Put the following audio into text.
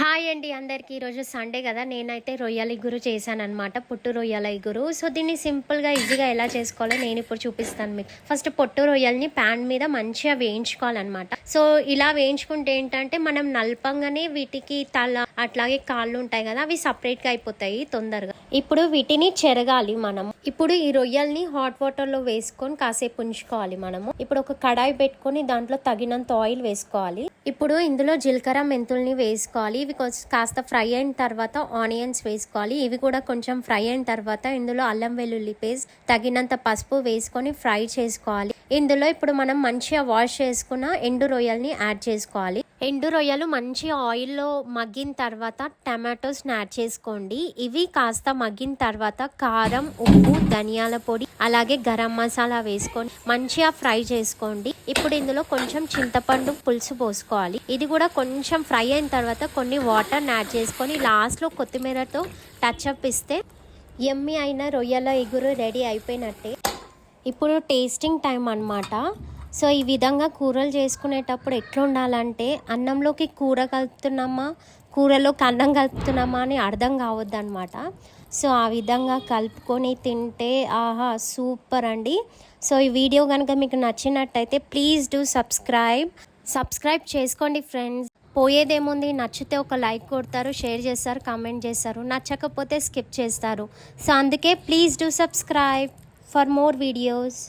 Hi అండి అందరికీ. ఈరోజు సండే కదా, నేనైతే రొయ్యల ఇగురు చేశాను అనమాట. పొట్టు రొయ్యల ఇగురు. సో దీన్ని సింపుల్గా ఈజీగా ఎలా చేసుకోవాలో నేను ఇప్పుడు చూపిస్తాను మీకు. ఫస్ట్ పొట్టు రొయ్యల్ని ప్యాన్ మీద మంచిగా వేయించుకోవాలన్నమాట. సో ఇలా వేయించుకుంటే ఏంటంటే మనం నలపంగానే వీటికి తల అట్లాగే కాళ్ళు ఉంటాయి కదా, అవి సపరేట్గా అయిపోతాయి తొందరగా. ఇప్పుడు వీటిని చెరగాలి మనం. ఇప్పుడు ఈ రొయ్యల్ని హాట్ వాటర్లో వేసుకొని కాసేపు ఉంచుకోవాలి మనము. ఇప్పుడు ఒక కడాయి పెట్టుకొని దాంట్లో తగినంత ఆయిల్ వేసుకోవాలి. ఇప్పుడు ఇందులో జీలకర్ర మెంతుల్ని వేసుకోవాలి. ఇవి కాస్త ఫ్రై అయిన తర్వాత ఆనియన్స్ వేసుకోవాలి. ఇవి కూడా కొంచెం ఫ్రై అయిన తర్వాత ఇందులో అల్లం వెల్లుల్లి పేస్ట్, తగినంత పసుపు వేసుకొని ఫ్రై చేసుకోవాలి. ఇందులో ఇప్పుడు మనం మంచిగా వాష్ చేసుకున్న ఎండు రొయ్యల్ని యాడ్ చేసుకోవాలి. ఎండు రొయ్యలు మంచి ఆయిల్లో మగ్గిన తర్వాత టమాటోస్ని యాడ్ చేసుకోండి. ఇవి కాస్త మగ్గిన తర్వాత కారం, ఉప్పు, ధనియాల పొడి అలాగే గరం మసాలా వేసుకొని మంచిగా ఫ్రై చేసుకోండి. ఇప్పుడు ఇందులో కొంచెం చింతపండు పులుసు పోసుకోవాలి. ఇది కూడా కొంచెం ఫ్రై అయిన తర్వాత కొన్ని వాటర్ని యాడ్ చేసుకొని లాస్ట్లో కొత్తిమీరతో టచ్అప్ ఇస్తే యమ్మీ అయిన రొయ్యల ఇగురు రెడీ అయిపోయినట్టే. ఇప్పుడు టేస్టింగ్ టైం అన్నమాట. సో ఈ విధంగా కూరలు చేసుకునేటప్పుడు ఎట్లా ఉండాలంటే అన్నంలోకి కూర కలుపుతున్నామా, కూరలోకి అన్నం కలుపుతున్నామా అని అర్థం కావద్దనమాట. సో ఆ విధంగా కలుపుకొని తింటే ఆహా సూపర్ అండి. సో ఈ వీడియో కనుక మీకు నచ్చినట్టయితే ప్లీజ్ డూ సబ్స్క్రైబ్ చేసుకోండి ఫ్రెండ్స్. పోయేదేముంది, నచ్చితే ఒక లైక్ కొడతారు, షేర్ చేస్తారు, కామెంట్ చేస్తారు, నచ్చకపోతే స్కిప్ చేస్తారు. సో అందుకే please do subscribe for more videos.